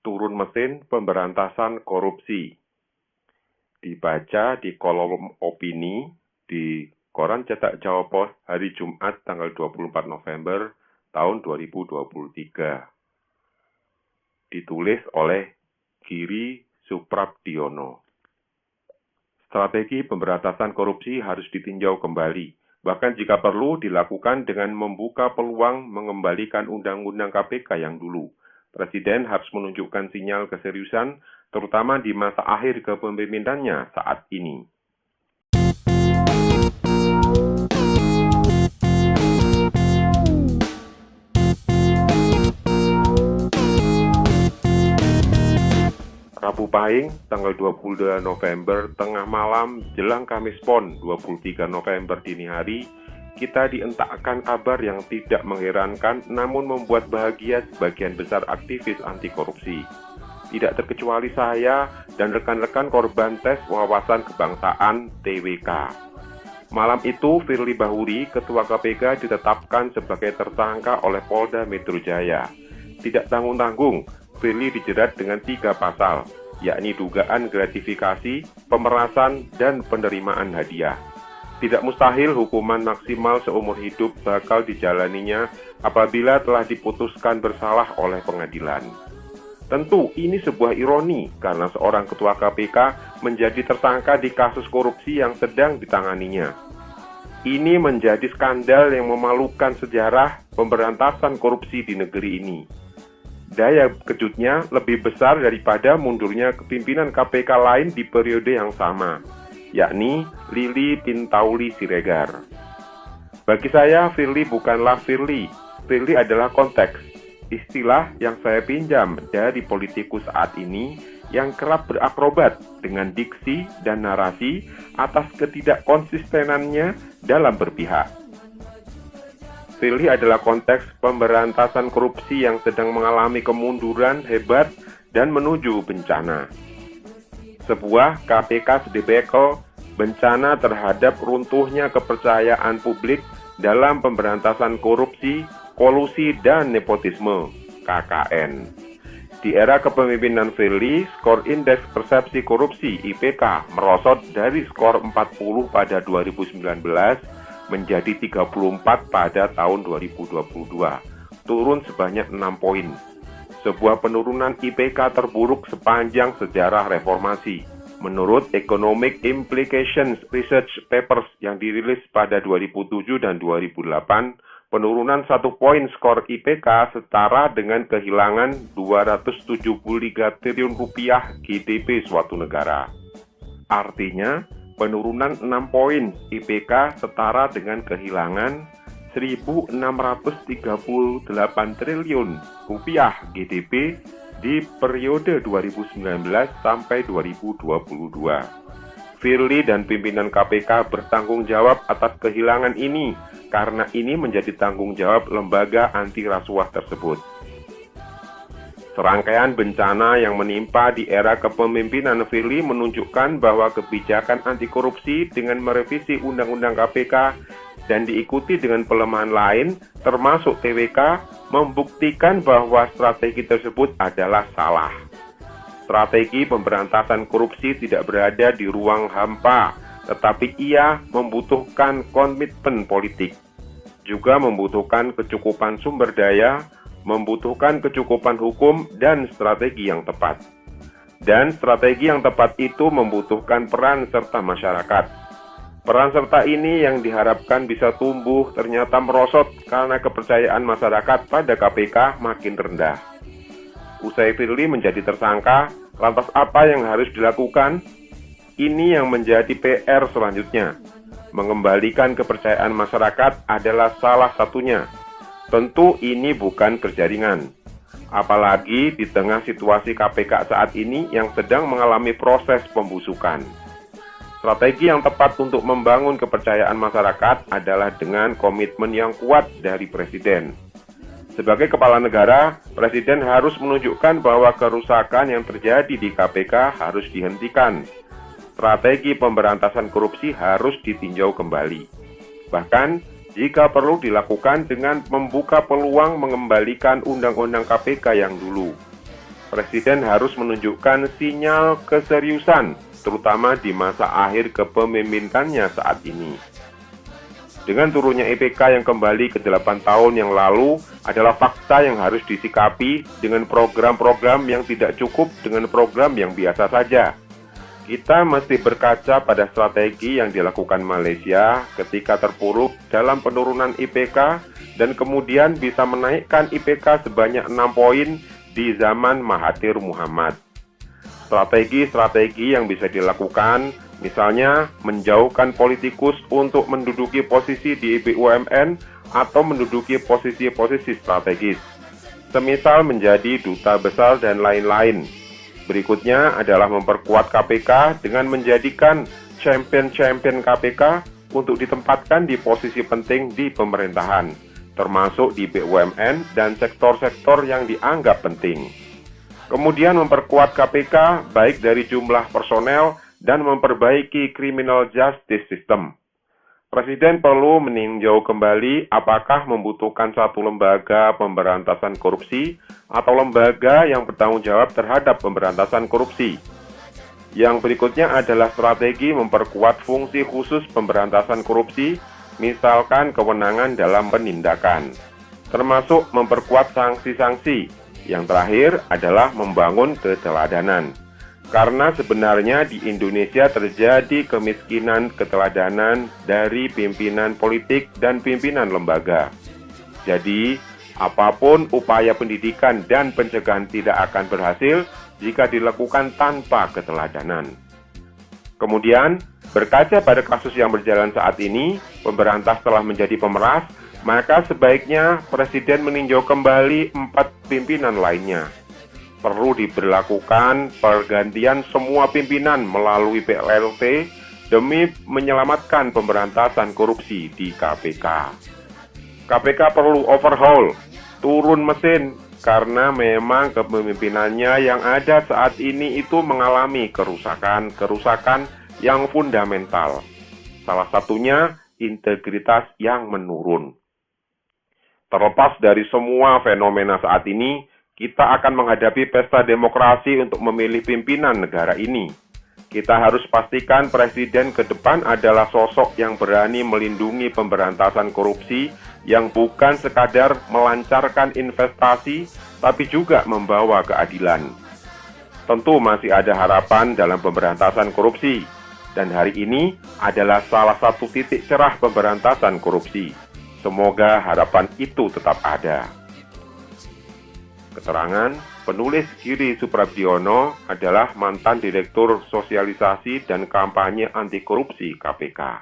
turun mesin pemberantasan korupsi. Dibaca di kolom opini di Koran Cetak Jawa Pos hari Jumat tanggal 24 November tahun 2023. Ditulis oleh Giri Suprabdiono. Strategi pemberantasan korupsi harus ditinjau kembali, bahkan jika perlu dilakukan dengan membuka peluang mengembalikan Undang-Undang KPK yang dulu. Presiden harus menunjukkan sinyal keseriusan, terutama di masa akhir kepemimpinannya saat ini. Rabu Pahing, tanggal 22 November, tengah malam, jelang Kamis Pon, 23 November dini hari, kita dientakkan kabar yang tidak mengherankan namun membuat bahagia sebagian besar aktivis anti korupsi. Tidak terkecuali saya dan rekan-rekan korban tes wawasan kebangsaan (TWK). Malam itu, Firly Bahuri, Ketua KPK, ditetapkan sebagai tersangka oleh Polda Metro Jaya. Tidak tanggung-tanggung, Firly dijerat dengan 3 pasal, yakni dugaan gratifikasi, pemerasan, dan penerimaan hadiah. Tidak mustahil hukuman maksimal seumur hidup bakal dijalaninya apabila telah diputuskan bersalah oleh pengadilan. Tentu ini sebuah ironi karena seorang ketua KPK menjadi tersangka di kasus korupsi yang sedang ditanganinya. Ini menjadi skandal yang memalukan sejarah pemberantasan korupsi di negeri ini. Daya kejutnya lebih besar daripada mundurnya kepimpinan KPK lain di periode yang sama, yakni Lili Pintauli Siregar. Bagi saya, Firly bukanlah Firly. Firly adalah konteks, istilah yang saya pinjam dari politikus saat ini yang kerap berakrobat dengan diksi dan narasi atas ketidakkonsistenannya dalam berpihak. Firly adalah konteks pemberantasan korupsi yang sedang mengalami kemunduran hebat dan menuju bencana. Sebuah KPK sedebekel bencana terhadap runtuhnya kepercayaan publik dalam pemberantasan korupsi, kolusi, dan nepotisme (KKN). Di era kepemimpinan Firly, skor Indeks Persepsi Korupsi (IPK) merosot dari skor 40 pada 2019 menjadi 34 pada tahun 2022, turun sebanyak 6 poin. Sebuah penurunan IPK terburuk sepanjang sejarah reformasi. Menurut Economic Implications Research Papers yang dirilis pada 2007 dan 2008, penurunan 1 poin skor IPK setara dengan kehilangan 273 triliun rupiah GDP suatu negara. Artinya, penurunan 6 poin IPK setara dengan kehilangan 1.638 triliun rupiah GDP di periode 2019 sampai 2022. Firly dan pimpinan KPK bertanggung jawab atas kehilangan ini karena ini menjadi tanggung jawab lembaga anti rasuah tersebut. Serangkaian bencana yang menimpa di era kepemimpinan Firly menunjukkan bahwa kebijakan anti korupsi dengan merevisi Undang-Undang KPK dan diikuti dengan pelemahan lain, termasuk TWK, membuktikan bahwa strategi tersebut adalah salah. Strategi pemberantasan korupsi tidak berada di ruang hampa, tetapi ia membutuhkan komitmen politik, juga membutuhkan kecukupan sumber daya, membutuhkan kecukupan hukum dan strategi yang tepat. Dan strategi yang tepat itu membutuhkan peran serta masyarakat. Peran serta ini yang diharapkan bisa tumbuh ternyata merosot karena kepercayaan masyarakat pada KPK makin rendah. Usai Firly menjadi tersangka, lantas apa yang harus dilakukan? Ini yang menjadi PR selanjutnya. Mengembalikan kepercayaan masyarakat adalah salah satunya. Tentu ini bukan kerja ringan, apalagi di tengah situasi KPK saat ini yang sedang mengalami proses pembusukan. Strategi yang tepat untuk membangun kepercayaan masyarakat adalah dengan komitmen yang kuat dari Presiden. Sebagai kepala negara, Presiden harus menunjukkan bahwa kerusakan yang terjadi di KPK harus dihentikan. Strategi pemberantasan korupsi harus ditinjau kembali. Bahkan, jika perlu dilakukan dengan membuka peluang mengembalikan Undang-Undang KPK yang dulu. Presiden harus menunjukkan sinyal keseriusan, terutama di masa akhir kepemimpinannya saat ini. Dengan turunnya IPK yang kembali ke 8 tahun yang lalu adalah fakta yang harus disikapi dengan program-program yang tidak cukup dengan program yang biasa saja. Kita mesti berkaca pada strategi yang dilakukan Malaysia ketika terpuruk dalam penurunan IPK dan kemudian bisa menaikkan IPK sebanyak 6 poin di zaman Mahathir Muhammad. Strategi-strategi yang bisa dilakukan, misalnya menjauhkan politikus untuk menduduki posisi di BUMN atau menduduki posisi-posisi strategis, semisal menjadi duta besar dan lain-lain. Berikutnya adalah memperkuat KPK dengan menjadikan champion-champion KPK untuk ditempatkan di posisi penting di pemerintahan, termasuk di BUMN dan sektor-sektor yang dianggap penting. Kemudian memperkuat KPK baik dari jumlah personel dan memperbaiki criminal justice system. Presiden perlu meninjau kembali apakah membutuhkan satu lembaga pemberantasan korupsi atau lembaga yang bertanggung jawab terhadap pemberantasan korupsi. Yang berikutnya adalah strategi memperkuat fungsi khusus pemberantasan korupsi, misalkan kewenangan dalam penindakan, termasuk memperkuat sanksi-sanksi. Yang terakhir adalah membangun keteladanan. Karena sebenarnya di Indonesia terjadi kemiskinan keteladanan dari pimpinan politik dan pimpinan lembaga. Jadi, apapun upaya pendidikan dan pencegahan tidak akan berhasil jika dilakukan tanpa keteladanan. Kemudian, berkaca pada kasus yang berjalan saat ini, pemberantas telah menjadi pemeras, maka sebaiknya Presiden meninjau kembali 4 pimpinan lainnya. Perlu diberlakukan pergantian semua pimpinan melalui PLT demi menyelamatkan pemberantasan korupsi di KPK. KPK perlu overhaul, turun mesin, karena memang kepemimpinannya yang ada saat ini itu mengalami kerusakan yang fundamental. Salah satunya integritas yang menurun. Terlepas dari semua fenomena saat ini, kita akan menghadapi pesta demokrasi untuk memilih pimpinan negara ini. Kita harus pastikan presiden ke depan adalah sosok yang berani melindungi pemberantasan korupsi yang bukan sekadar melancarkan investasi, tapi juga membawa keadilan. Tentu masih ada harapan dalam pemberantasan korupsi, dan hari ini adalah salah satu titik cerah pemberantasan korupsi. Semoga harapan itu tetap ada. Keterangan penulis Giri Suprabdiono adalah mantan Direktur Sosialisasi dan Kampanye Anti Korupsi KPK.